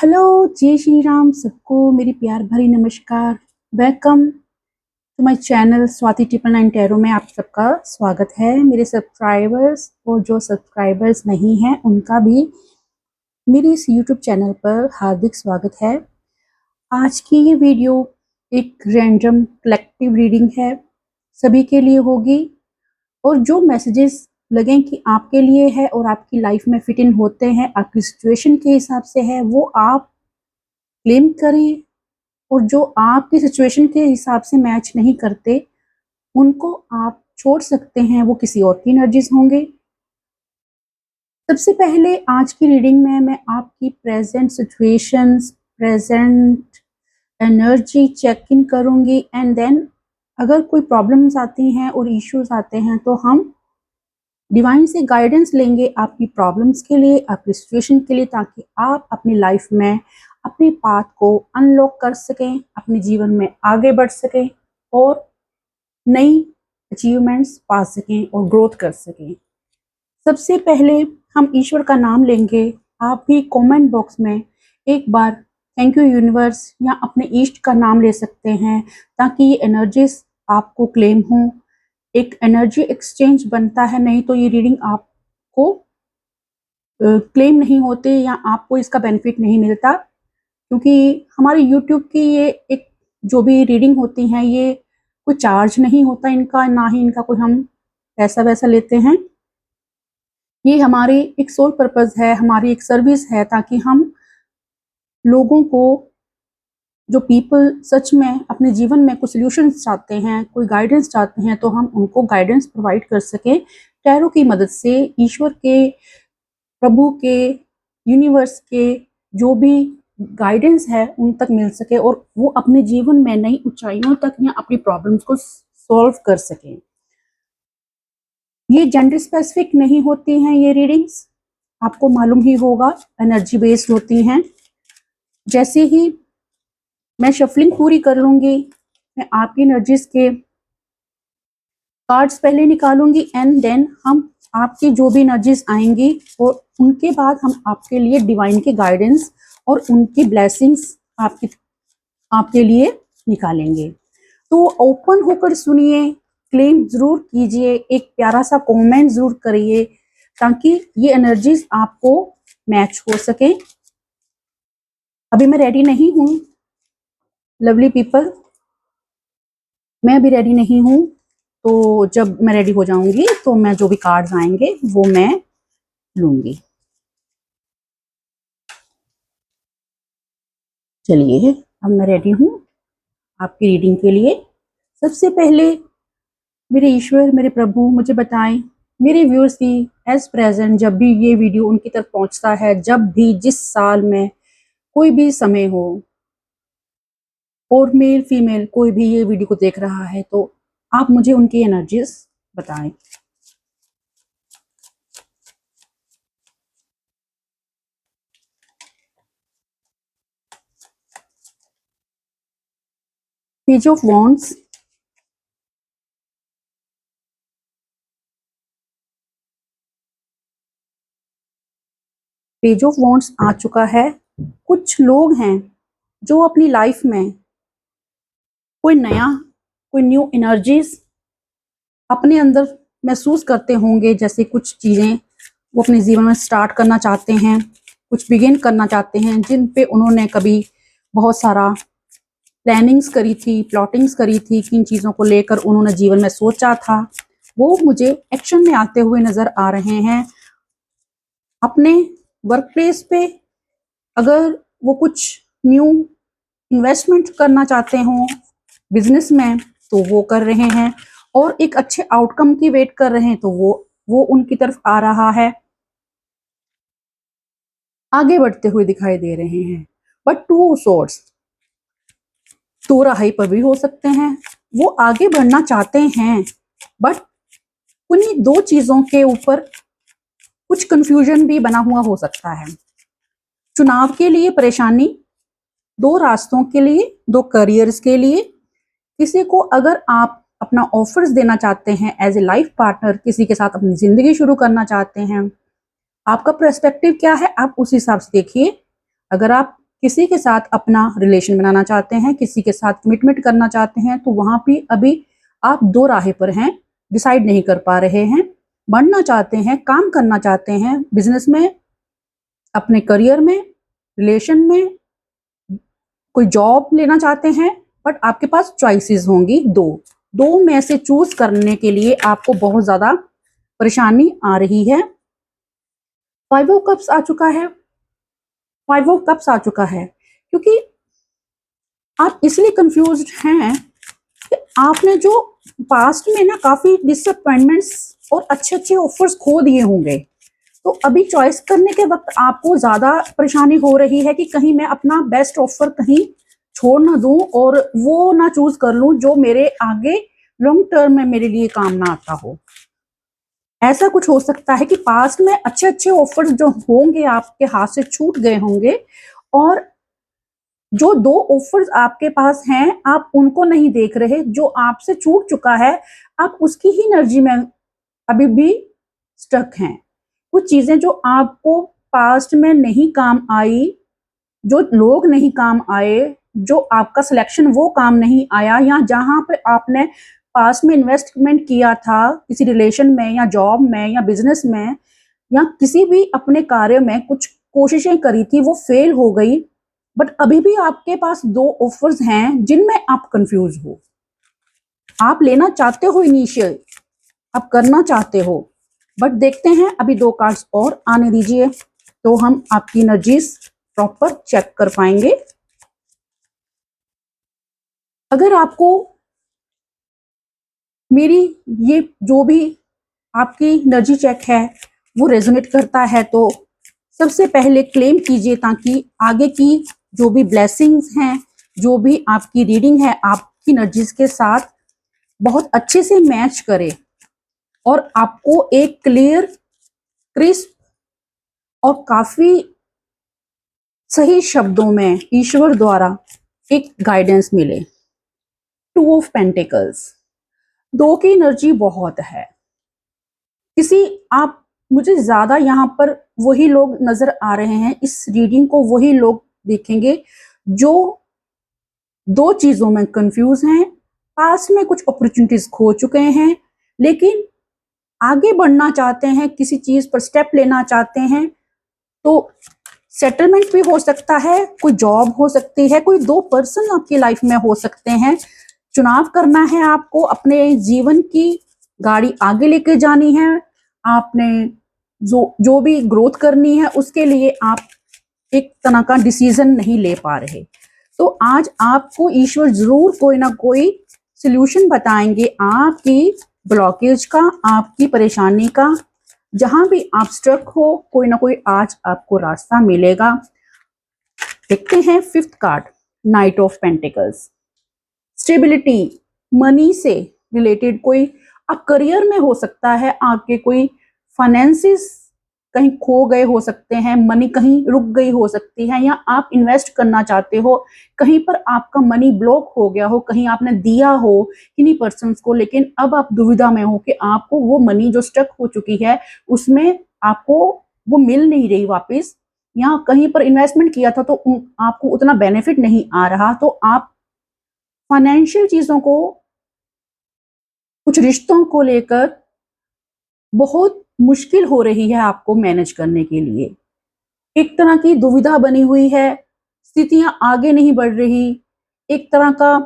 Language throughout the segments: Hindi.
हेलो, जय श्री राम सबको मेरी प्यार भरी नमस्कार। Welcome to my channel Swati 999 tarot में आप सबका स्वागत है। मेरे सब्सक्राइबर्स और जो सब्सक्राइबर्स नहीं हैं उनका भी मेरे इस यूट्यूब चैनल पर हार्दिक स्वागत है। आज की ये वीडियो एक रैंडम कलेक्टिव रीडिंग है, सभी के लिए होगी और जो मैसेजेस लगें कि आपके लिए है और आपकी लाइफ में फिट इन होते हैं, आपकी सिचुएशन के हिसाब से है, वो आप क्लेम करें और जो आपकी सिचुएशन के हिसाब से मैच नहीं करते उनको आप छोड़ सकते हैं, वो किसी और की एनर्जीज होंगे। सबसे पहले आज की रीडिंग में मैं आपकी present situations, present energy check in करूंगी एंड देन अगर कोई प्रॉब्लम्स आती हैं और इश्यूज आते हैं तो हम डिवाइन से गाइडेंस लेंगे आपकी प्रॉब्लम्स के लिए, आपकी सिचुएशन के लिए, ताकि आप अपनी लाइफ में अपने पाथ को अनलॉक कर सकें, अपने जीवन में आगे बढ़ सकें और नई अचीवमेंट्स पा सकें और ग्रोथ कर सकें। सबसे पहले हम ईश्वर का नाम लेंगे। आप भी कमेंट बॉक्स में एक बार थैंक यू यूनिवर्स या अपने ईष्ट का नाम ले सकते हैं ताकि ये एनर्जीज आपको क्लेम हों। एक एनर्जी एक्सचेंज बनता है, नहीं तो ये रीडिंग आपको क्लेम नहीं होते या आपको इसका बेनिफिट नहीं मिलता, क्योंकि हमारे यूट्यूब की ये एक जो भी रीडिंग होती हैं ये कोई चार्ज नहीं होता इनका, ना ही इनका कोई हम पैसा वैसा लेते हैं। ये हमारी एक सोल पर्पस है, हमारी एक सर्विस है, ताकि हम लोगों को, जो पीपल सच में अपने जीवन में कुछ सॉल्यूशंस चाहते हैं, कोई गाइडेंस चाहते हैं, तो हम उनको गाइडेंस प्रोवाइड कर सकें टैरो की मदद से। ईश्वर के, प्रभु के, यूनिवर्स के जो भी गाइडेंस है उन तक मिल सके और वो अपने जीवन में नई ऊंचाइयों तक या अपनी प्रॉब्लम्स को सॉल्व कर सकें। ये जेंडर स्पेसिफिक नहीं होती हैं ये रीडिंग्स, आपको मालूम ही होगा, एनर्जी बेस्ड होती हैं। जैसे ही मैं शफलिंग पूरी कर लूंगी, मैं आपकी एनर्जीज के कार्ड्स पहले निकालूंगी एंड देन हम आपकी जो भी एनर्जीज आएंगी और उनके बाद हम आपके लिए डिवाइन के गाइडेंस और उनकी ब्लेसिंग्स आपके लिए निकालेंगे। तो ओपन होकर सुनिए, क्लेम जरूर कीजिए, एक प्यारा सा कमेंट जरूर करिए ताकि ये एनर्जीज आपको मैच हो सके। अभी मैं रेडी नहीं हूँ लवली पीपल, मैं अभी रेडी नहीं हूँ, तो जब मैं रेडी हो जाऊंगी तो मैं जो भी कार्ड्स आएंगे वो मैं लूंगी। चलिए अब मैं रेडी हूँ आपकी रीडिंग के लिए। सबसे पहले मेरे ईश्वर, मेरे प्रभु मुझे बताएं, मेरे व्यूअर्स की एज प्रेजेंट जब भी ये वीडियो उनकी तरफ पहुंचता है, जब भी जिस साल में कोई भी समय हो और मेल फीमेल कोई भी ये वीडियो को देख रहा है, तो आप मुझे उनकी एनर्जीज बताएं। Page of wands, page of wands आ चुका है। कुछ लोग हैं जो अपनी लाइफ में कोई न्यू एनर्जीज अपने अंदर महसूस करते होंगे, जैसे कुछ चीज़ें वो अपने जीवन में स्टार्ट करना चाहते हैं, कुछ बिगिन करना चाहते हैं, जिन पे उन्होंने कभी बहुत सारा प्लानिंग्स करी थी, प्लॉटिंग्स करी थी, किन चीज़ों को लेकर उन्होंने जीवन में सोचा था, वो मुझे एक्शन में आते हुए नज़र आ रहे हैं। अपने वर्क प्लेस पे अगर वो कुछ न्यू इन्वेस्टमेंट करना चाहते हों बिजनेस में, तो वो कर रहे हैं, और एक अच्छे आउटकम की वेट कर रहे हैं, तो वो उनकी तरफ आ रहा है, आगे बढ़ते हुए दिखाई दे रहे हैं। बट टू सोर्स दो राही पर भी हो सकते हैं, वो आगे बढ़ना चाहते हैं बट उन्हीं दो चीजों के ऊपर कुछ कंफ्यूजन भी बना हुआ हो सकता है। चुनाव के लिए परेशानी, दो रास्तों के लिए, दो करियर्स के लिए। किसी को अगर आप अपना ऑफर्स देना चाहते हैं एज ए लाइफ पार्टनर, किसी के साथ अपनी जिंदगी शुरू करना चाहते हैं, आपका पर्सपेक्टिव क्या है आप उस हिसाब से देखिए। अगर आप किसी के साथ अपना रिलेशन बनाना चाहते हैं, किसी के साथ कमिटमेंट करना चाहते हैं, तो वहां भी अभी आप दो राह पर हैं, डिसाइड नहीं कर पा रहे हैं। बढ़ना चाहते हैं, काम करना चाहते हैं, बिजनेस में, अपने करियर में, रिलेशन में, कोई जॉब लेना चाहते हैं, बट आपके पास चॉइसेस होंगी दो। दो में से चूज करने के लिए आपको बहुत ज्यादा परेशानी आ रही है। फाइव ऑफ कप्स आ चुका है, फाइव ऑफ कप्स आ चुका है, क्योंकि आप इसलिए कंफ्यूज्ड हैं कि आपने जो पास्ट में ना काफी डिसअपॉइंटमेंट्स और अच्छे अच्छे ऑफर्स खो दिए होंगे, तो अभी चॉइस करने के वक्त आपको ज्यादा परेशानी हो रही है कि कहीं मैं अपना बेस्ट ऑफर कहीं छोड़ ना दूं और वो ना चूज कर लूं जो मेरे आगे लॉन्ग टर्म में मेरे लिए काम ना आता हो। ऐसा कुछ हो सकता है कि पास्ट में अच्छे अच्छे ऑफर्स जो होंगे आपके हाथ से छूट गए होंगे, और जो दो ऑफर्स आपके पास हैं आप उनको नहीं देख रहे, जो आपसे छूट चुका है आप उसकी ही एनर्जी में अभी भी स्टक हैं। कुछ चीजें जो आपको पास्ट में नहीं काम आई, जो लोग नहीं काम आए, जो आपका सिलेक्शन वो काम नहीं आया, या जहां पे आपने पास्ट में इन्वेस्टमेंट किया था किसी रिलेशन में या जॉब में या बिजनेस में या किसी भी अपने कार्य में कुछ कोशिशें करी थी वो फेल हो गई, बट अभी भी आपके पास दो ऑफर्स हैं जिनमें आप कंफ्यूज हो। आप लेना चाहते हो इनिशियल, आप करना चाहते हो, बट देखते हैं अभी दो कार्ड्स और आने दीजिए तो हम आपकी एनर्जीज प्रॉपर चेक कर पाएंगे। अगर आपको मेरी ये जो भी आपकी एनर्जी चेक है वो रेजोनेट करता है तो सबसे पहले क्लेम कीजिए, ताकि आगे की जो भी ब्लेसिंग्स हैं, जो भी आपकी रीडिंग है आपकी एनर्जीज के साथ बहुत अच्छे से मैच करे और आपको एक क्लियर, क्रिस्प और काफी सही शब्दों में ईश्वर द्वारा एक गाइडेंस मिले। टू ऑफ पेंटिकल्स, दो की एनर्जी बहुत है। किसी आप मुझे ज्यादा यहाँ पर वही लोग नजर आ रहे हैं, इस रीडिंग को वही लोग देखेंगे जो दो चीजों में कंफ्यूज हैं, पास में कुछ अपॉर्चुनिटीज खो चुके हैं लेकिन आगे बढ़ना चाहते हैं, किसी चीज पर स्टेप लेना चाहते हैं, तो सेटलमेंट भी हो सकता है, कोई जॉब हो सकती है, कोई दो पर्सन आपकी लाइफ में हो सकते हैं। चुनाव करना है आपको, अपने जीवन की गाड़ी आगे लेके जानी है, आपने जो भी ग्रोथ करनी है उसके लिए आप एक तरह का डिसीजन नहीं ले पा रहे, तो आज आपको ईश्वर जरूर कोई ना कोई सल्यूशन बताएंगे आपकी ब्लॉकेज का, आपकी परेशानी का। जहां भी आप स्ट्रक हो कोई ना कोई आज आपको रास्ता मिलेगा। देखते हैं fifth card, night of pentacles. Stability, money से रिलेटेड कोई आप करियर में हो सकता है, आपके कोई फाइनेंसिस कहीं खो गए हो सकते हैं, मनी कहीं रुक गई हो सकती है, या आप इन्वेस्ट करना चाहते हो कहीं पर आपका मनी ब्लॉक हो गया हो, कहीं आपने दिया हो किन्हीं पर्सन्स को लेकिन अब आप दुविधा में हो कि आपको वो मनी जो स्टक हो चुकी है उसमें आपको वो मिल नहीं रही वापस, या कहीं पर इन्वेस्टमेंट किया था तो आपको उतना बेनिफिट नहीं आ रहा, तो आप फाइनेंशियल चीजों को, कुछ रिश्तों को लेकर बहुत मुश्किल हो रही है आपको मैनेज करने के लिए। एक तरह की दुविधा बनी हुई है, स्थितियां आगे नहीं बढ़ रही, एक तरह का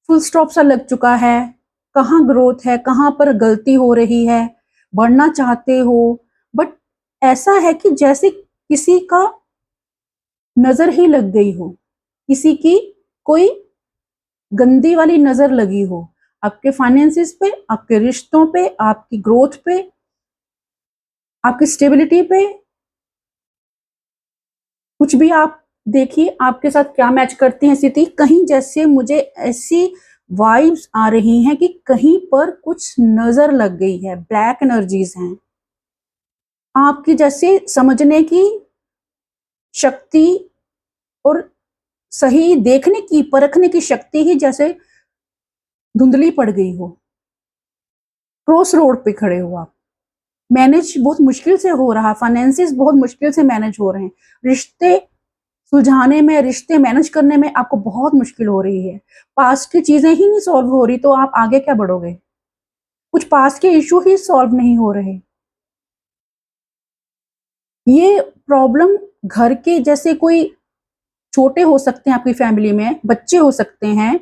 फुल स्टॉप सा लग चुका है, कहाँ ग्रोथ है, कहाँ पर गलती हो रही है, बढ़ना चाहते हो बट ऐसा है कि जैसे किसी का नजर ही लग गई हो, किसी की कोई गंदी वाली नजर लगी हो आपके फाइनेंसिस पे, आपके रिश्तों पे, आपकी ग्रोथ पे, आपकी स्टेबिलिटी पे। कुछ भी आप देखिए आपके साथ क्या मैच करती है स्थिति, कहीं जैसे मुझे ऐसी वाइब्स आ रही हैं कि कहीं पर कुछ नजर लग गई है, ब्लैक एनर्जीज हैं, आपकी जैसे समझने की शक्ति और सही देखने की, परखने की शक्ति ही जैसे धुंधली पड़ गई हो, क्रॉस रोड पे खड़े हो आप, मैनेज बहुत मुश्किल से हो रहा, फाइनेंसिस बहुत मुश्किल से मैनेज हो रहे हैं, रिश्ते सुलझाने में, रिश्ते मैनेज करने में आपको बहुत मुश्किल हो रही है, पास्ट की चीजें ही नहीं सॉल्व हो रही, तो आप आगे क्या बढ़ोगे? कुछ पास्ट के इशू ही सॉल्व नहीं हो रहे। ये प्रॉब्लम घर के, जैसे कोई छोटे हो सकते हैं आपकी फैमिली में, बच्चे हो सकते हैं,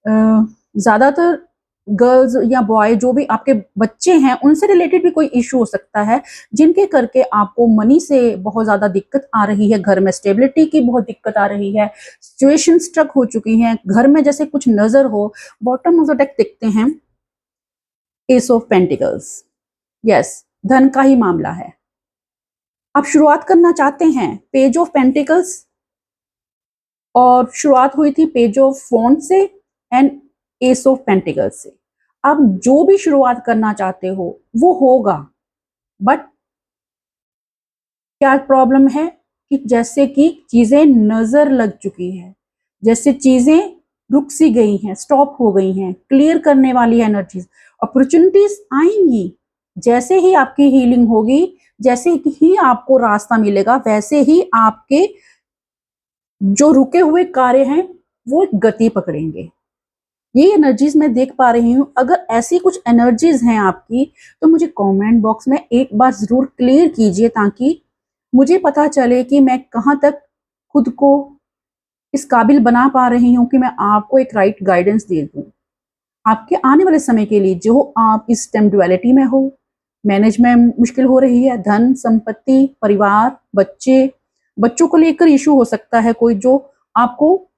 ज्यादातर गर्ल्स या बॉय जो भी आपके बच्चे हैं उनसे रिलेटेड भी कोई इशू हो सकता है, जिनके करके आपको मनी से बहुत ज्यादा दिक्कत आ रही है, घर में स्टेबिलिटी की बहुत दिक्कत आ रही है, सिचुएशन स्ट्रक हो चुकी है, घर में जैसे कुछ नजर हो। बॉटम ऑफ द डेक देखते हैं, एस ऑफ पेंटिकल्स। यस, धन का ही मामला है। आप शुरुआत करना चाहते हैं पेज ऑफ पेंटिकल्स, और शुरुआत हुई थी पेज ऑफ फोन से एंड एस ऑफ पेंटिकल्स से। आप जो भी शुरुआत करना चाहते हो वो होगा, बट क्या प्रॉब्लम है कि जैसे कि चीजें नजर लग चुकी है, जैसे चीजें रुक सी गई हैं, स्टॉप हो गई हैं, क्लियर करने वाली एनर्जीज, अपॉर्चुनिटीज आएंगी। जैसे ही आपकी हीलिंग होगी, जैसे ही आपको रास्ता मिलेगा, वैसे ही आपके जो रुके हुए कार्य हैं वो गति पकड़ेंगे। ये एनर्जीज मैं देख पा रही हूँ। अगर ऐसी कुछ एनर्जीज हैं आपकी, तो मुझे कमेंट बॉक्स में एक बार जरूर क्लियर कीजिए, ताकि मुझे पता चले कि मैं कहाँ तक खुद को इस काबिल बना पा रही हूँ कि मैं आपको एक राइट गाइडेंस दे दूँ आपके आने वाले समय के लिए, जो आप इस टाइम डुअलिटी में हो, मैनेज में मुश्किल हो रही है, धन संपत्ति, परिवार, बच्चे, बच्चों को लेकर इशू हो सकता है कोई, जो आपको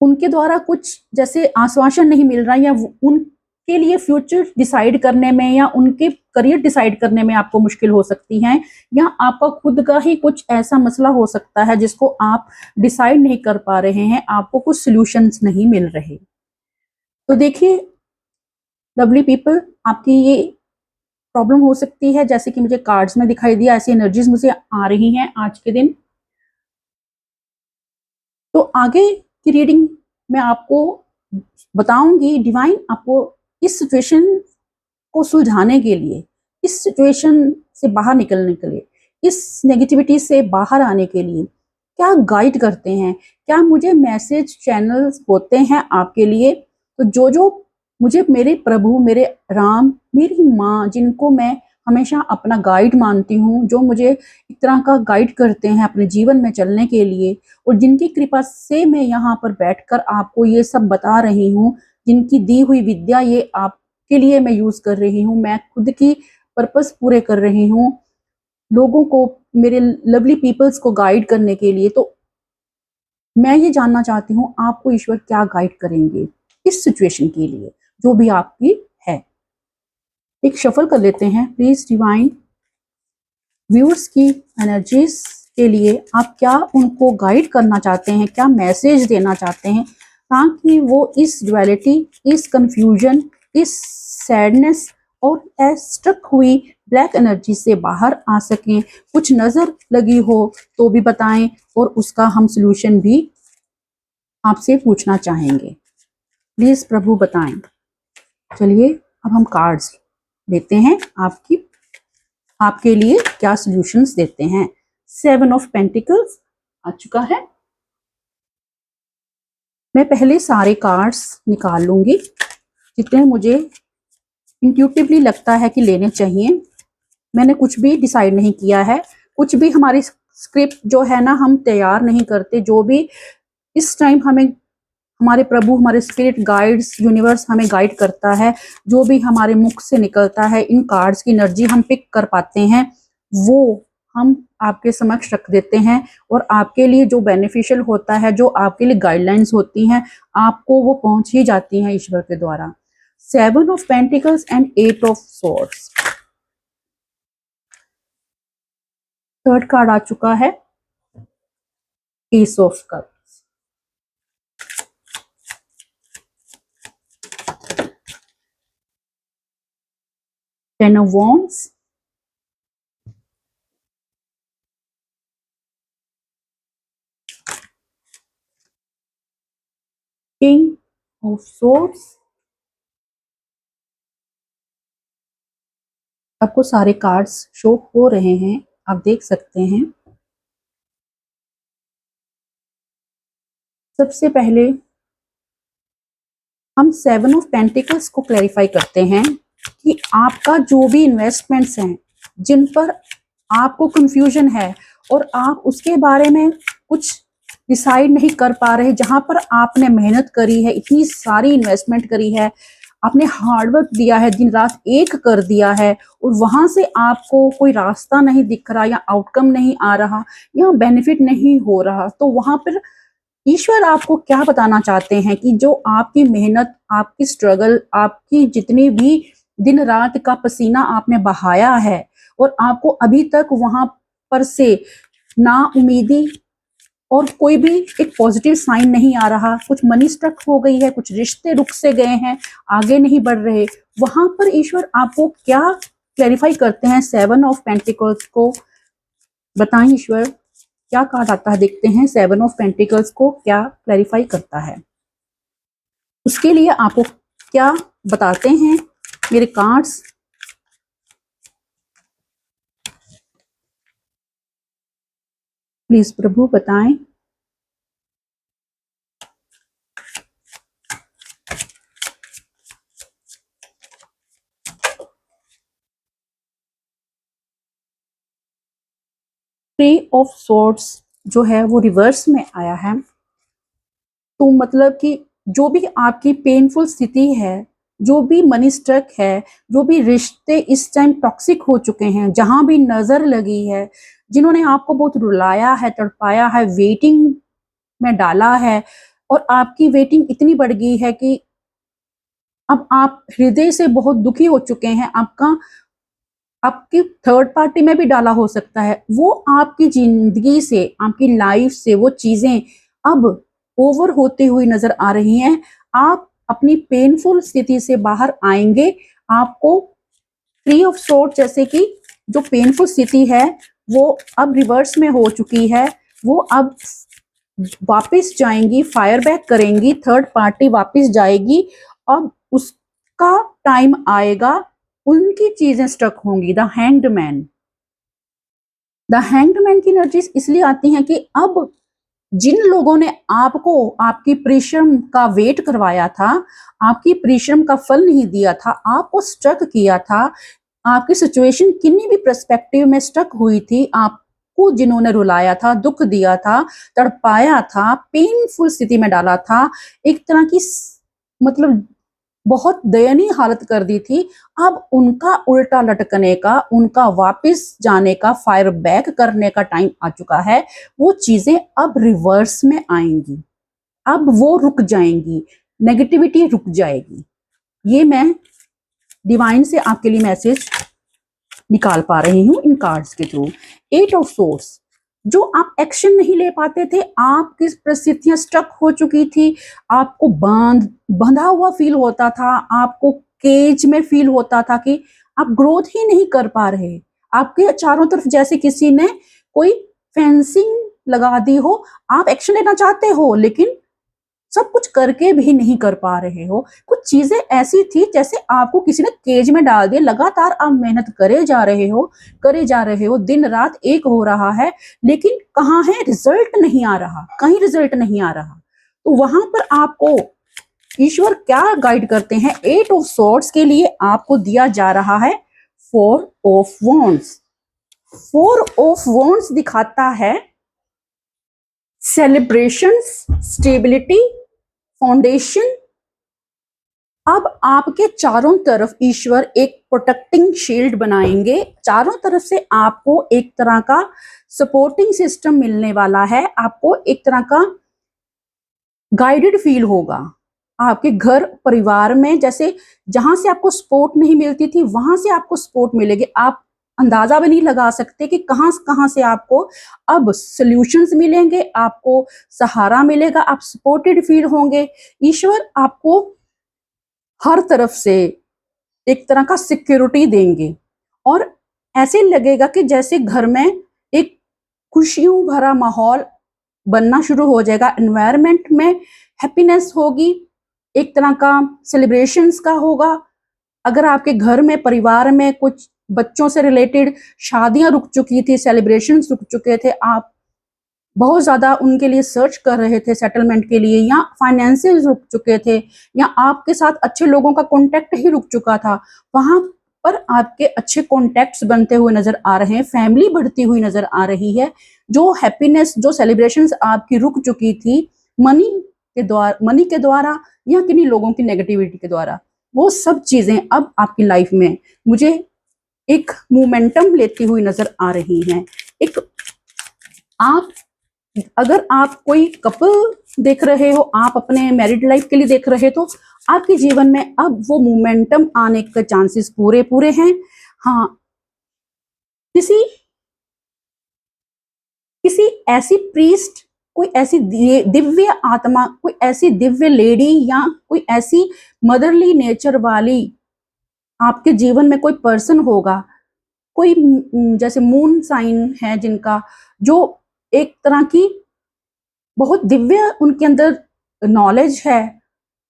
उनके द्वारा कुछ जैसे आश्वासन नहीं मिल रहा, या उनके लिए फ्यूचर डिसाइड करने में या उनके करियर डिसाइड करने में आपको मुश्किल हो सकती है, या आपका खुद का ही कुछ ऐसा मसला हो सकता है जिसको आप डिसाइड नहीं कर पा रहे हैं, आपको कुछ सॉल्यूशंस नहीं मिल रहे। तो देखिए लवली पीपल, आपकी ये प्रॉब्लम हो सकती है, जैसे कि मुझे कार्ड्स में दिखाई दिया, ऐसी एनर्जीज मुझे आ रही हैं आज के दिन। तो आगे की रीडिंग मैं आपको बताऊंगी, डिवाइन आपको इस सिचुएशन को सुलझाने के लिए, इस सिचुएशन से बाहर निकलने के लिए, इस नेगेटिविटी से बाहर आने के लिए क्या गाइड करते हैं, क्या मुझे मैसेज चैनल्स होते हैं आपके लिए। तो जो जो मुझे मेरे प्रभु, मेरे राम, मेरी माँ, जिनको मैं हमेशा अपना गाइड मानती हूँ, जो मुझे एक तरह का गाइड करते हैं अपने जीवन में चलने के लिए, और जिनकी कृपा से मैं यहाँ पर बैठकर आपको ये सब बता रही हूँ, जिनकी दी हुई विद्या ये आपके लिए मैं यूज कर रही हूँ, मैं खुद की पर्पस पूरे कर रही हूँ, लोगों को, मेरे लवली पीपल्स को गाइड करने के लिए। तो मैं ये जानना चाहती हूँ आपको ईश्वर क्या गाइड करेंगे इस सिचुएशन के लिए, जो भी आपकी है। एक शफल कर लेते हैं प्लीज डिवाइन, व्यूअर्स की एनर्जीज के लिए आप क्या उनको गाइड करना चाहते हैं, क्या मैसेज देना चाहते हैं, ताकि वो इस डुअलिटी, इस कंफ्यूजन, इस सैडनेस और स्ट्रक हुई ब्लैक एनर्जी से बाहर आ सकें। कुछ नजर लगी हो तो भी बताएं, और उसका हम सलूशन भी आपसे पूछना चाहेंगे। प्लीज प्रभु बताएं। चलिए अब हम कार्ड्स लेते हैं, आपके लिए क्या सॉल्यूशंस देते हैं। 7 ऑफ पेंटिकल्स आ चुका है। मैं पहले सारे कार्ड्स निकाल लूंगी जितने मुझे इंट्यूटिवली लगता है कि लेने चाहिए। मैंने कुछ भी डिसाइड नहीं किया है, कुछ भी हमारी स्क्रिप्ट जो है ना, हम तैयार नहीं करते। जो भी इस टाइम हमें हमारे प्रभु, हमारे स्पिरिट गाइड्स, यूनिवर्स हमें गाइड करता है, जो भी हमारे मुख से निकलता है, इन कार्ड्स की एनर्जी हम पिक कर पाते हैं, वो हम आपके समक्ष रख देते हैं, और आपके लिए जो बेनिफिशियल होता है, जो आपके लिए गाइडलाइंस होती हैं, आपको वो पहुंच ही जाती हैं ईश्वर के द्वारा। 7 of pentacles and 8 of swords. Third card आ चुका है, ace of cup. 10 of wands, king of swords। आपको सारे कार्ड्स शो हो रहे हैं, आप देख सकते हैं। सबसे पहले हम 7 ऑफ पेंटिकल्स को क्लैरिफाई करते हैं कि आपका जो भी इन्वेस्टमेंट्स हैं जिन पर आपको कंफ्यूजन है और आप उसके बारे में कुछ डिसाइड नहीं कर पा रहे, जहां पर आपने मेहनत करी है, इतनी सारी इन्वेस्टमेंट करी है, आपने हार्डवर्क दिया है, दिन रात एक कर दिया है, और वहां से आपको कोई रास्ता नहीं दिख रहा या आउटकम नहीं आ रहा या बेनिफिट नहीं हो रहा, तो वहां पर ईश्वर आपको क्या बताना चाहते हैं कि जो आपकी मेहनत, आपकी स्ट्रगल, आपकी जितनी भी दिन रात का पसीना आपने बहाया है और आपको अभी तक वहां पर से ना उम्मीदी और कोई भी एक पॉजिटिव साइन नहीं आ रहा, कुछ मनी स्ट्रक हो गई है, कुछ रिश्ते रुक से गए हैं, आगे नहीं बढ़ रहे, वहां पर ईश्वर आपको क्या क्लैरिफाई करते हैं 7 ऑफ पेंटिकल्स को? बताएं ईश्वर क्या कहा जाता है, देखते हैं 7 ऑफ पेंटिकल्स को क्या क्लैरिफाई करता है। उसके लिए आपको क्या बताते हैं मेरे कार्ड्स? प्लीज प्रभु बताएं। थ्री ऑफ सॉर्ड्स जो है वो रिवर्स में आया है, तो मतलब कि जो भी आपकी पेनफुल स्थिति है, जो भी मनी स्ट्रक है, जो भी रिश्ते इस टाइम टॉक्सिक हो चुके हैं, जहां भी नजर लगी है, जिन्होंने आपको बहुत रुलाया है, तड़पाया है, वेटिंग में डाला है, और आपकी वेटिंग इतनी बढ़ गई है कि अब आप हृदय से बहुत दुखी हो चुके हैं, आपका आपकी थर्ड पार्टी में भी डाला हो सकता है, वो आपकी जिंदगी से, आपकी लाइफ से वो चीजें अब ओवर होती हुई नजर आ रही हैं। आप अपनी पेनफुल स्थिति से बाहर आएंगे। आपको थ्री ऑफ सोर्ड जैसे कि जो पेनफुल स्थिति है वो अब रिवर्स में हो चुकी है, वो अब वापस जाएंगी, फायर बैक करेंगी, थर्ड पार्टी वापस जाएगी, अब उसका टाइम आएगा, उनकी चीजें स्ट्रक होंगी। The hanged man, the hanged man की एनर्जीज इसलिए आती हैं कि अब जिन लोगों ने आपको आपकी परिश्रम का वेट करवाया था, आपकी परिश्रम का फल नहीं दिया था, आपको स्ट्रक किया था, आपकी सिचुएशन किन्हीं भी पर्सपेक्टिव में स्टक हुई थी, आपको जिन्होंने रुलाया था, दुख दिया था, तड़पाया था, पेनफुल स्थिति में डाला था, एक तरह की मतलब बहुत दयनीय हालत कर दी थी, अब उनका उल्टा लटकने का, उनका वापस जाने का, फायर बैक करने का टाइम आ चुका है। वो चीजें अब रिवर्स में आएंगी, अब वो रुक जाएंगी, नेगेटिविटी रुक जाएगी। ये मैं डिवाइन से आपके लिए मैसेज निकाल पा रही हूं इन कार्ड्स के थ्रू। 8 ऑफ सोर्स, जो आप एक्शन नहीं ले पाते थे, आपकी परिस्थितियां स्टक हो चुकी थी, आपको बंधा हुआ फील होता था, आपको केज में फील होता था कि आप ग्रोथ ही नहीं कर पा रहे, आपके चारों तरफ जैसे किसी ने कोई फेंसिंग लगा दी हो, आप एक्शन लेना चाहते हो लेकिन सब कुछ करके भी नहीं कर पा रहे हो, कुछ चीजें ऐसी थी जैसे आपको किसी ने केज में डाल दिया, लगातार आप मेहनत करे जा रहे हो, करे जा रहे हो, दिन रात एक हो रहा है, लेकिन कहाँ है रिजल्ट नहीं आ रहा, कहीं रिजल्ट नहीं आ रहा। तो वहां पर आपको ईश्वर क्या गाइड करते हैं? 8 ऑफ सॉर्ड्स के लिए आपको दिया जा रहा है 4 ऑफ वॉन्ड्स। 4 ऑफ वॉन्ड्स दिखाता है सेलिब्रेशंस, स्टेबिलिटी, फाउंडेशन। अब आपके चारों तरफ ईश्वर एक प्रोटेक्टिंग शील्ड बनाएंगे, चारों तरफ से आपको एक तरह का सपोर्टिंग सिस्टम मिलने वाला है, आपको एक तरह का गाइडेड फील होगा। आपके घर परिवार में जैसे जहां से आपको सपोर्ट नहीं मिलती थी, वहां से आपको सपोर्ट मिलेगी। आप अंदाजा भी नहीं लगा सकते कि कहां कहां से आपको अब सॉल्यूशंस मिलेंगे, आपको सहारा मिलेगा, आप सपोर्टेड फील होंगे। ईश्वर आपको हर तरफ से एक तरह का सिक्योरिटी देंगे और ऐसे लगेगा कि जैसे घर में एक खुशियों भरा माहौल बनना शुरू हो जाएगा, एनवायरनमेंट में हैप्पीनेस होगी, एक तरह का सेलिब्रेशंस का होगा। अगर आपके घर में परिवार में कुछ बच्चों से रिलेटेड शादियां रुक चुकी थी, सेलिब्रेशंस रुक चुके थे, आप बहुत ज़्यादा उनके लिए सर्च कर रहे थे सेटलमेंट के लिए, या फाइनेंसेस रुक चुके थे, या आपके साथ अच्छे लोगों का कॉन्टैक्ट ही रुक चुका था, वहाँ पर आपके अच्छे कॉन्टैक्ट्स बनते हुए नज़र आ रहे हैं, फैमिली बढ़ती हुई नज़र आ रही है। जो हैप्पीनेस, जो सेलिब्रेशंस आपकी रुक चुकी थी मनी के द्वारा या किन्हीं लोगों की नेगेटिविटी के द्वारा, वो सब चीज़ें अब आपकी लाइफ में मुझे एक मोमेंटम लेती हुई नज़र आ रही हैं। एक आप अगर आप कोई कपल देख रहे हो, आप अपने मैरिड लाइफ के लिए देख रहे तो आपके जीवन में अब वो मोमेंटम आने के चांसेस पूरे पूरे हैं। हाँ, किसी किसी ऐसी प्रीस्ट, कोई ऐसी दिव्य आत्मा, कोई ऐसी दिव्य लेडी, या कोई ऐसी मदरली नेचर वाली आपके जीवन में कोई पर्सन होगा, कोई जैसे मून साइन है जिनका, जो एक तरह की बहुत दिव्य उनके अंदर नॉलेज है,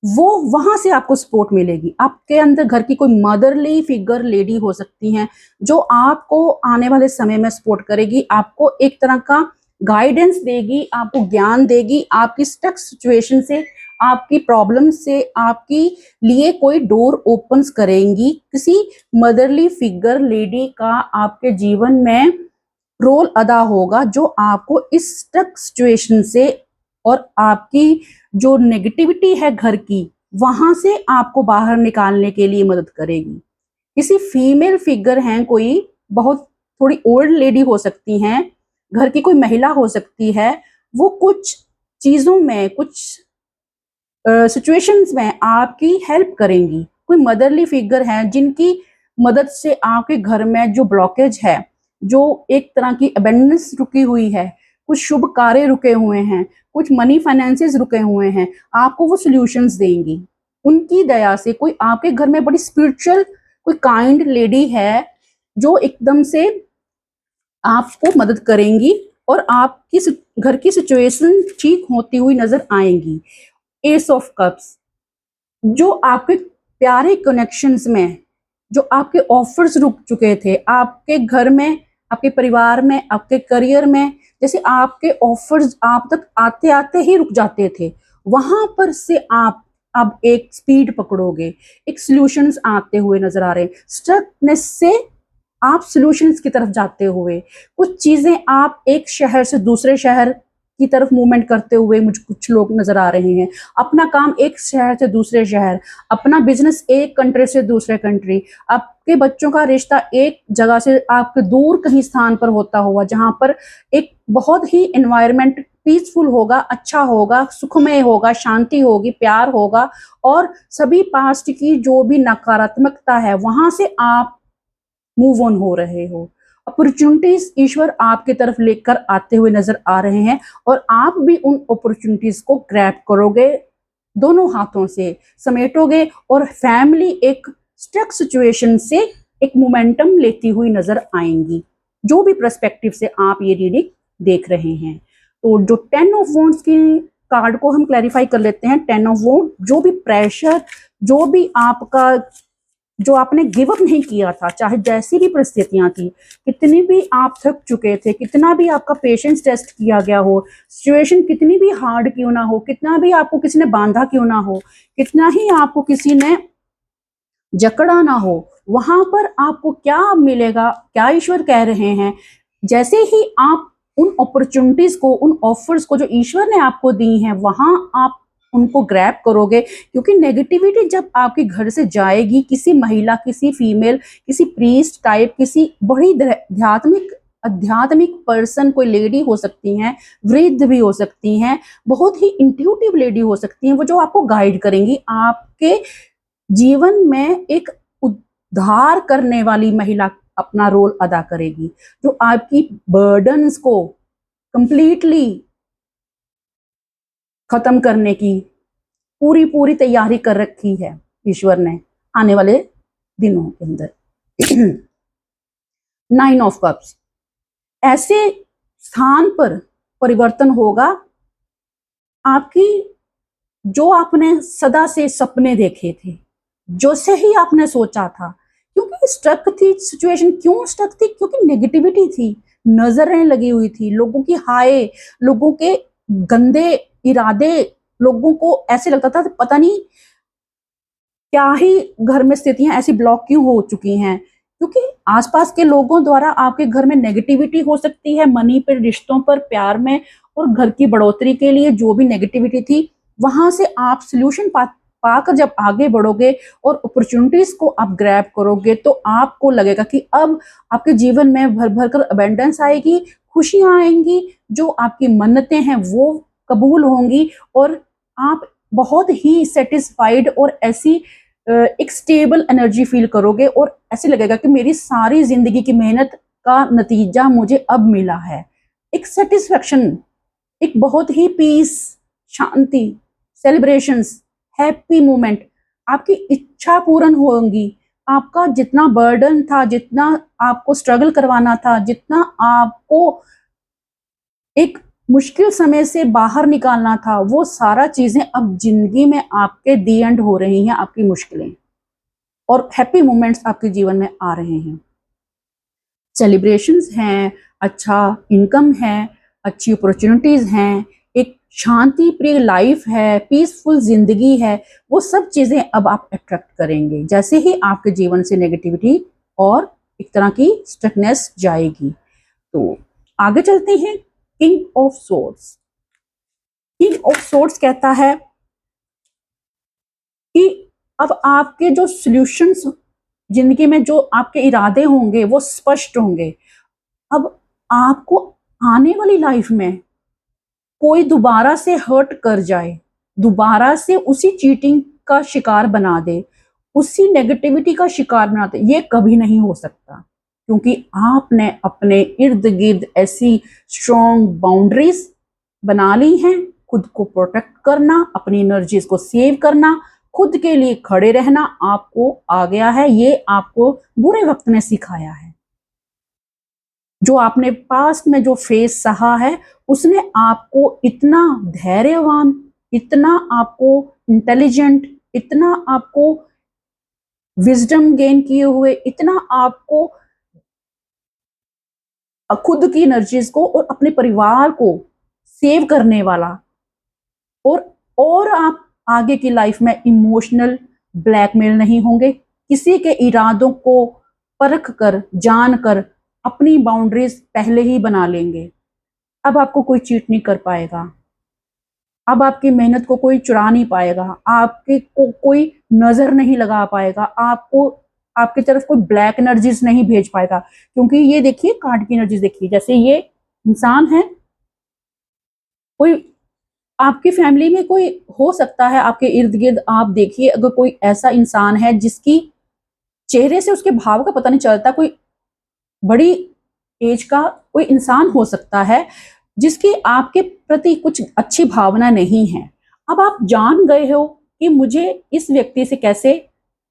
वो वहां से आपको सपोर्ट मिलेगी। आपके अंदर घर की कोई मदरली फिगर लेडी हो सकती हैं जो आपको आने वाले समय में सपोर्ट करेगी, आपको एक तरह का गाइडेंस देगी, आपको ज्ञान देगी, आपकी स्टक सिचुएशन से, आपकी प्रॉब्लम से आपकी लिए कोई डोर ओपन्स करेंगी। किसी मदरली फिगर लेडी का आपके जीवन में रोल अदा होगा जो आपको इस स्टक सिचुएशन से और आपकी जो नेगेटिविटी है घर की, वहां से आपको बाहर निकालने के लिए मदद करेगी। किसी फीमेल फिगर हैं, कोई बहुत थोड़ी ओल्ड लेडी हो सकती हैं, घर की कोई महिला हो सकती है, वो कुछ चीजों में, कुछ सिचुएशंस में आपकी हेल्प करेंगी। कोई मदरली फिगर है जिनकी मदद से आपके घर में जो ब्लॉकेज है, जो एक तरह की अबेंडेंस रुकी हुई है, कुछ शुभ कार्य रुके हुए हैं, कुछ मनी फाइनेंसेस रुके हुए हैं, आपको वो सॉल्यूशंस देंगी। उनकी दया से कोई आपके घर में बड़ी स्पिरिचुअल, कोई काइंड लेडी है जो एकदम से आपको मदद करेंगी और आपकी घर की सिचुएशन ठीक होती हुई नजर आएंगी। एस ऑफ कप्स, जो आपके प्यारे कनेक्शंस में, जो आपके ऑफर्स रुक चुके थे आपके घर में, आपके परिवार में, आपके करियर में, जैसे आपके ऑफर्स आप तक आते आते ही रुक जाते थे, वहां पर से आप अब एक स्पीड पकड़ोगे, एक सॉल्यूशंस आते हुए नजर आ रहे हैं। स्टकनेस से आप सॉल्यूशंस की तरफ जाते हुए, कुछ चीजें आप एक शहर से दूसरे शहर की तरफ मूवमेंट करते हुए मुझे कुछ लोग नजर आ रहे हैं। अपना काम एक शहर से दूसरे शहर, अपना बिजनेस एक कंट्री से दूसरे कंट्री, आपके बच्चों का रिश्ता एक जगह से आपके दूर कहीं स्थान पर होता हुआ, जहां पर एक बहुत ही एनवायरनमेंट पीसफुल होगा, अच्छा होगा, सुखमय होगा, शांति होगी, प्यार होगा, और सभी पास्ट की जो भी नकारात्मकता है वहां से आप मूव ऑन हो रहे हो। अपॉर्चुनिटीज ईश्वर आपकी तरफ लेकर आते हुए नजर आ रहे हैं और आप भी उन अपॉर्चुनिटीज को ग्रैब करोगे, दोनों हाथों से समेटोगे और फैमिली एक स्टक सिचुएशन से एक मोमेंटम लेती हुई नजर आएंगी। जो भी पर्सपेक्टिव से आप ये रीडिंग देख रहे हैं, तो जो 10 ऑफ वॉन्ड्स की कार्ड को हम क्लैरिफाई कर लेते हैं। 10 ऑफ वॉन्ड, जो भी प्रेशर, जो भी आपका, जो आपने गिव अप नहीं किया था, चाहे जैसी भी परिस्थितियां थी, कितनी भी आप थक चुके थे, कितना भी आपका पेशेंस टेस्ट किया गया हो, सिचुएशन कितनी भी हार्ड क्यों ना हो, कितना भी आपको किसी ने बांधा क्यों ना हो, कितना ही आपको किसी ने जकड़ा ना हो, वहां पर आपको क्या मिलेगा, क्या ईश्वर कह रहे हैं। जैसे ही आप उन अपॉर्चुनिटीज को, उन ऑफर्स को जो ईश्वर ने आपको दी हैं, वहां आप उनको ग्रैब करोगे, क्योंकि नेगेटिविटी जब आपके घर से जाएगी, किसी महिला, किसी फीमेल, किसी प्रीस्ट टाइप, किसी बड़ी आध्यात्मिक पर्सन, कोई लेडी हो सकती हैं, वृद्ध भी हो सकती हैं, बहुत ही इंट्यूटिव लेडी हो सकती हैं, वो जो आपको गाइड करेंगी, आपके जीवन में एक उद्धार करने वाली महिला अपना रोल अदा करेगी, जो आपकी बर्डन्स को कंप्लीटली खत्म करने की पूरी पूरी तैयारी कर रखी है ईश्वर ने आने वाले दिनों के अंदर। 9 ऑफ कप्स, ऐसे स्थान पर परिवर्तन होगा आपकी, जो आपने सदा से सपने देखे थे, जो से ही आपने सोचा था, क्योंकि स्टक थी सिचुएशन। क्यों स्टक थी? क्योंकि नेगेटिविटी थी, नजरें लगी हुई थी, लोगों की हाय, लोगों के गंदे इरादे, लोगों को ऐसे लगता था पता नहीं क्या ही घर में स्थितियां ऐसी ब्लॉक क्यों हो चुकी हैं, क्योंकि आसपास के लोगों द्वारा आपके घर में नेगेटिविटी हो सकती है, मनी पर, रिश्तों पर, प्यार में, और घर की बढ़ोतरी के लिए जो भी नेगेटिविटी थी, वहां से आप सोल्यूशन पाकर जब आगे बढ़ोगे और अपॉर्चुनिटीज को आप ग्रैब करोगे, तो आपको लगेगा कि अब आपके जीवन में भर भर कर अबेंडेंस आएगी, खुशियां आएंगी, जो आपकी मन्नतें हैं वो कबूल होंगी, और आप बहुत ही सेटिस्फाइड और ऐसी एक स्टेबल एनर्जी फील करोगे, और ऐसे लगेगा कि मेरी सारी जिंदगी की मेहनत का नतीजा मुझे अब मिला है। एक सेटिस्फेक्शन, एक बहुत ही पीस, शांति, सेलिब्रेशंस, हैप्पी मोमेंट, आपकी इच्छा पूर्ण होंगी। आपका जितना बर्डन था, जितना आपको स्ट्रगल करवाना था, जितना आपको एक मुश्किल समय से बाहर निकालना था, वो सारा चीजें अब जिंदगी में आपके दी एंड हो रही हैं, आपकी मुश्किलें, और हैप्पी मोमेंट्स आपके जीवन में आ रहे हैं। सेलिब्रेशंस हैं, अच्छा इनकम है, अच्छी अपॉर्चुनिटीज हैं, एक शांति प्रिय लाइफ है, पीसफुल जिंदगी है, वो सब चीजें अब आप अट्रैक्ट करेंगे जैसे ही आपके जीवन से नेगेटिविटी और एक तरह की स्टकनेस जाएगी। तो आगे चलते हैं। King of swords. King of swords कहता है कि अब आपके जो सॉल्यूशंस जिंदगी में, जो आपके इरादे होंगे वो स्पष्ट होंगे। अब आपको आने वाली लाइफ में कोई दोबारा से हर्ट कर जाए, दोबारा से उसी चीटिंग का शिकार बना दे, उसी नेगेटिविटी का शिकार बना दे, ये कभी नहीं हो सकता, क्योंकि आपने अपने इर्द गिर्द ऐसी स्ट्रॉन्ग बाउंड्रीज बना ली हैं। खुद को प्रोटेक्ट करना, अपनी एनर्जीज को सेव करना, खुद के लिए खड़े रहना आपको आ गया है। ये आपको बुरे वक्त में सिखाया है। जो आपने पास्ट में जो फेस सहा है, उसने आपको इतना धैर्यवान, इतना आपको इंटेलिजेंट, इतना आपको विजडम गेन किए हुए, इतना आपको खुद की एनर्जीज को और अपने परिवार को सेव करने वाला, और आप आगे की लाइफ में इमोशनल ब्लैकमेल नहीं होंगे। किसी के इरादों को परख कर, जान कर अपनी बाउंड्रीज पहले ही बना लेंगे। अब आपको कोई चीट नहीं कर पाएगा, अब आपकी मेहनत को कोई चुरा नहीं पाएगा, आपके को कोई नजर नहीं लगा पाएगा, आपको आपकी तरफ कोई ब्लैक एनर्जीज नहीं भेज पाएगा, क्योंकि ये देखिए कार्ड की एनर्जीज देखिए, जैसे ये इंसान है, कोई आपकी फैमिली में कोई हो सकता है, आपके इर्द गिर्द आप देखिए अगर कोई ऐसा इंसान है जिसकी चेहरे से उसके भाव का पता नहीं चलता, कोई बड़ी एज का कोई इंसान हो सकता है जिसकी आपके प्रति कुछ अच्छी भावना नहीं है। अब आप जान गए हो कि मुझे इस व्यक्ति से कैसे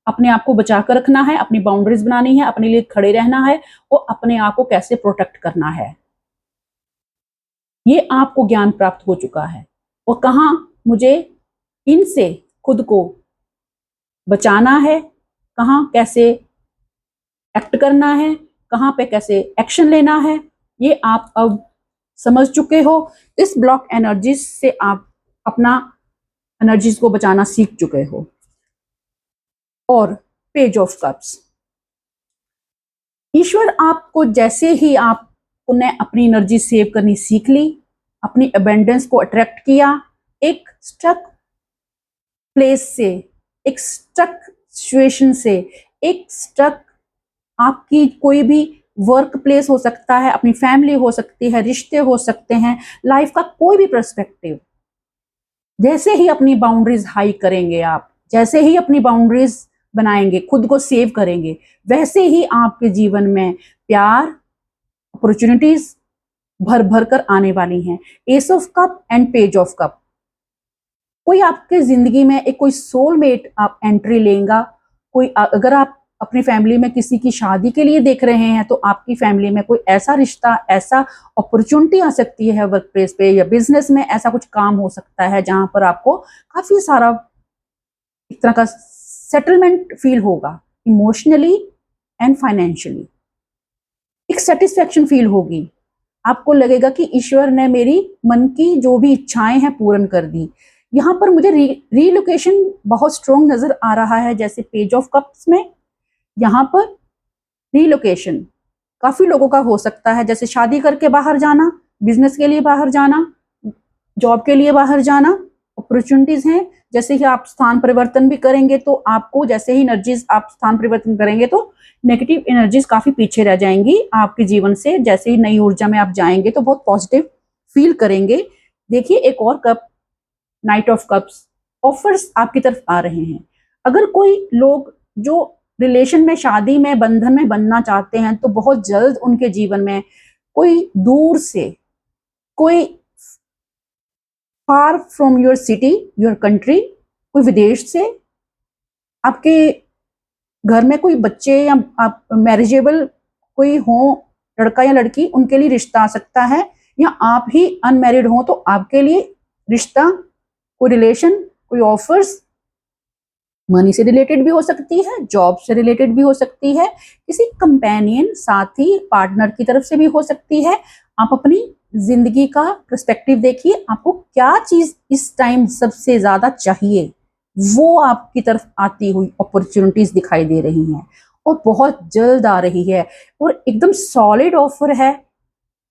अपने आप को बचा कर रखना है, अपनी बाउंड्रीज बनानी है, अपने लिए खड़े रहना है, और अपने आप को कैसे प्रोटेक्ट करना है। ये आपको ज्ञान प्राप्त हो चुका है, और कहाँ मुझे इनसे खुद को बचाना है, कहाँ कैसे एक्ट करना है, कहाँ पे कैसे एक्शन लेना है, ये आप अब समझ चुके हो। इस ब्लॉक एनर्जीज से आप अपना एनर्जीज को बचाना सीख चुके हो। और पेज ऑफ कप्स, ईश्वर आपको जैसे ही आपने अपनी एनर्जी सेव करनी सीख ली, अपनी अबेंडेंस को अट्रैक्ट किया, एक स्टक प्लेस से, एक स्टक सिचुएशन से, एक स्टक आपकी कोई भी वर्क प्लेस हो सकता है, अपनी फैमिली हो सकती है, रिश्ते हो सकते हैं, लाइफ का कोई भी पर्सपेक्टिव, जैसे ही अपनी बाउंड्रीज हाई करेंगे आप, जैसे ही अपनी बाउंड्रीज बनाएंगे, खुद को सेव करेंगे, वैसे ही आपके जीवन में प्यार, अपॉर्चुनिटीज भर भर कर आने वाली हैं। S of cup and page of cup, कोई आपके जिंदगी में एक कोई सोलमेट आप एंट्री लेगा। कोई अगर आप अपनी फैमिली में किसी की शादी के लिए देख रहे हैं, तो आपकी फैमिली में कोई ऐसा रिश्ता, ऐसा अपॉर्चुनिटी आ सकती है वर्क प्लेस पे या बिजनेस में, ऐसा कुछ काम हो सकता है जहां पर आपको काफी सारा एक तरह का सेटलमेंट फील होगा, इमोशनली एंड फाइनेंशियली एक सेटिस्फेक्शन फील होगी। आपको लगेगा कि ईश्वर ने मेरी मन की जो भी इच्छाएं हैं पूर्ण कर दी। यहाँ पर मुझे रीलोकेशन बहुत स्ट्रॉन्ग नजर आ रहा है, जैसे पेज ऑफ कप्स में यहाँ पर रीलोकेशन काफी लोगों का हो सकता है, जैसे शादी करके बाहर जाना, बिजनेस के लिए बाहर जाना, जॉब के लिए बाहर जाना, अपॉर्चुनिटीज हैं। जैसे ही आप स्थान परिवर्तन भी करेंगे तो आपको, जैसे ही एनर्जीज आप स्थान परिवर्तन करेंगे तो नेगेटिव एनर्जीज काफी पीछे रह जाएंगी आपके जीवन से। जैसे ही नई ऊर्जा में आप जाएंगे तो बहुत पॉजिटिव फील करेंगे। देखिए एक और cup, night of cups, offers आपकी तरफ आ रहे हैं। अगर कोई लोग जो रिलेशन में, शादी में, बंधन में बनना चाहते हैं तो बहुत जल्द उनके जीवन में कोई दूर से, कोई far from your city, your country, कोई विदेश से, आपके घर में कोई बच्चे या आप मैरिजेबल कोई हो, लड़का या लड़की, उनके लिए रिश्ता आ सकता है। या आप ही अनमैरिड हो तो आपके लिए रिश्ता, कोई रिलेशन, कोई ऑफर्स मनी से रिलेटेड भी हो सकती है, जॉब से रिलेटेड भी हो सकती है, किसी कंपेनियन, साथी, पार्टनर की तरफ से भी हो सकती है। आप अपनी जिंदगी का पर्सपेक्टिव देखिए, आपको क्या चीज इस टाइम सबसे ज्यादा चाहिए, वो आपकी तरफ आती हुई अपॉर्चुनिटीज दिखाई दे रही हैं और बहुत जल्द आ रही है और एकदम सॉलिड ऑफर है।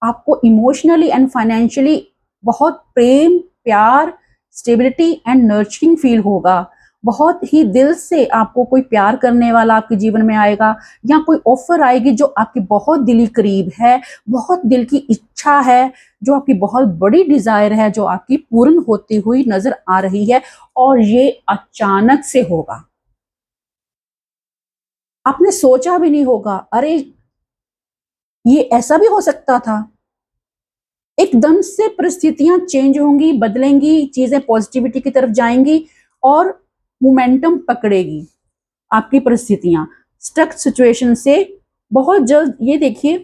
आपको इमोशनली एंड फाइनेंशियली बहुत प्रेम, प्यार, स्टेबिलिटी एंड नर्चरिंग फील होगा। बहुत ही दिल से आपको कोई प्यार करने वाला आपके जीवन में आएगा, या कोई ऑफर आएगी जो आपकी बहुत दिली करीब है, बहुत दिल की इच्छा है, जो आपकी बहुत बड़ी डिजायर है, जो आपकी पूर्ण होती हुई नजर आ रही है और ये अचानक से होगा। आपने सोचा भी नहीं होगा, अरे ये ऐसा भी हो सकता था। एकदम से परिस्थितियां चेंज होंगी, बदलेंगी, चीजें पॉजिटिविटी की तरफ जाएंगी और मोमेंटम पकड़ेगी आपकी परिस्थितियां स्टक सिचुएशन से बहुत जल्द। ये देखिए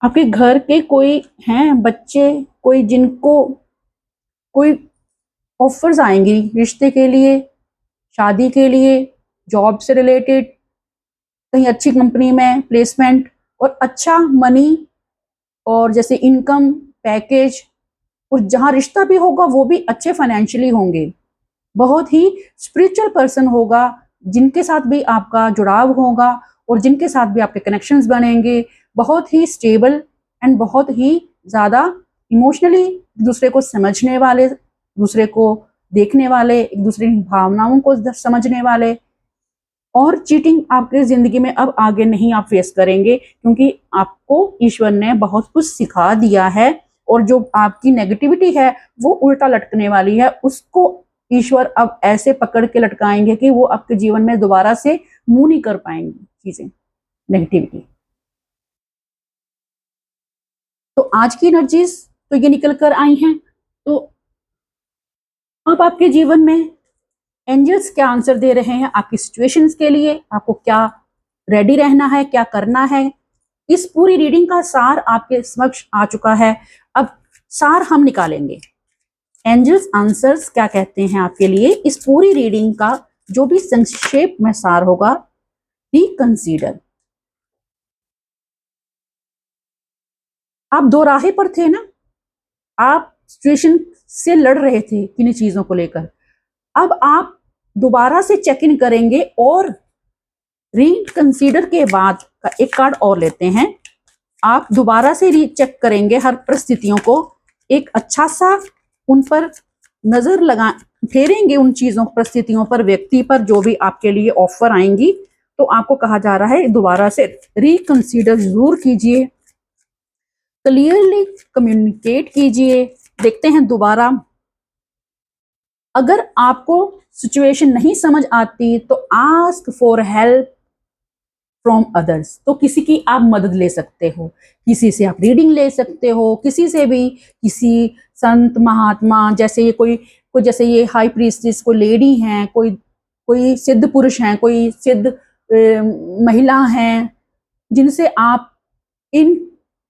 आपके घर के कोई हैं बच्चे, कोई जिनको कोई ऑफर्स आएंगी रिश्ते के लिए, शादी के लिए, जॉब से रिलेटेड, कहीं अच्छी कंपनी में प्लेसमेंट और अच्छा मनी और जैसे इनकम पैकेज, और जहां रिश्ता भी होगा वो भी अच्छे फाइनेंशियली होंगे। बहुत ही स्पिरिचुअल पर्सन होगा जिनके साथ भी आपका जुड़ाव होगा और जिनके साथ भी आपके कनेक्शंस बनेंगे। बहुत ही स्टेबल एंड बहुत ही ज़्यादा इमोशनली दूसरे को समझने वाले, दूसरे को देखने वाले, एक दूसरे की भावनाओं को समझने वाले। और चीटिंग आपके जिंदगी में अब आगे नहीं आप फेस करेंगे, क्योंकि आपको ईश्वर ने बहुत कुछ सिखा दिया है और जो आपकी नेगेटिविटी है वो उल्टा लटकने वाली है, उसको ईश्वर अब ऐसे पकड़ के लटकाएंगे कि वो आपके जीवन में दोबारा से मुंह नहीं कर पाएंगी चीजें, नेगेटिविटी। तो आज की एनर्जीज तो ये निकल कर आई हैं। तो अब आपके जीवन में एंजल्स क्या आंसर दे रहे हैं आपकी सिचुएशंस के लिए, आपको क्या रेडी रहना है, क्या करना है। इस पूरी रीडिंग का सार आपके समक्ष आ चुका है। अब सार हम निकालेंगे, एंजल्स आंसर्स क्या कहते हैं आपके लिए। इस पूरी रीडिंग का जो भी संक्षेप में सार होगा, रिकंसीडर। आप दो राहे पर थे ना, आप सिचुएशन से लड़ रहे थे किन्हीं चीजों को लेकर। अब आप दोबारा से चेक इन करेंगे और रिकंसीडर के बाद का एक कार्ड और लेते हैं। आप दोबारा से रीचेक करेंगे हर परिस्थितियों को, एक अच्छा सा उन पर नजर लगा फेरेंगे, उन चीजों, परिस्थितियों पर, व्यक्ति पर, जो भी आपके लिए ऑफर आएंगी। तो आपको कहा जा रहा है दोबारा से रिकंसीडर जरूर कीजिए, क्लियरली कम्युनिकेट कीजिए। देखते हैं दोबारा, अगर आपको सिचुएशन नहीं समझ आती तो ask for help from others. तो किसी की आप मदद ले सकते हो, किसी से आप रीडिंग ले सकते हो, किसी से भी, किसी संत महात्मा, जैसे ये कोई जैसे ये हाई प्रीस्टिस कोई लेडी हैं, कोई सिद्ध पुरुष हैं, कोई सिद्ध महिला हैं, जिनसे आप इन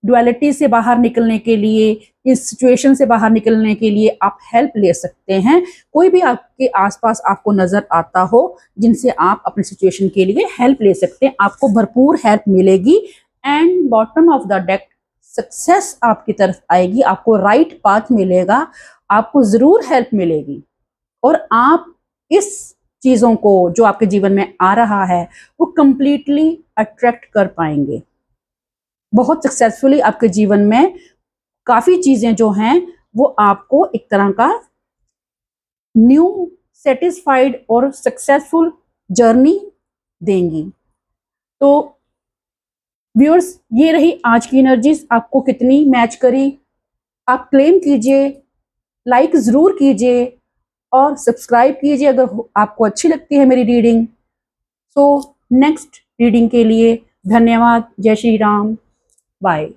डुअलिटी से बाहर निकलने के लिए, इस सिचुएशन से बाहर निकलने के लिए आप हेल्प ले सकते हैं। कोई भी आपके आसपास आपको नजर आता हो जिनसे आप अपने सिचुएशन के लिए हेल्प ले सकते हैं, आपको भरपूर हेल्प मिलेगी। And bottom of the deck success आपकी तरफ आएगी, आपको राइट पाथ मिलेगा, आपको ज़रूर हेल्प मिलेगी और आप इस चीज़ों को जो आपके जीवन में आ रहा है वो कंप्लीटली अट्रैक्ट कर पाएंगे। बहुत सक्सेसफुली आपके जीवन में काफ़ी चीज़ें जो हैं वो आपको एक तरह का न्यू सेटिस्फाइड और सक्सेसफुल जर्नी देंगी। तो व्यूअर्स, ये रही आज की एनर्जीज, आपको कितनी मैच करी आप क्लेम कीजिए, लाइक ज़रूर कीजिए और सब्सक्राइब कीजिए अगर आपको अच्छी लगती है मेरी रीडिंग। सो नेक्स्ट रीडिंग के लिए धन्यवाद। जय श्री राम। बाय।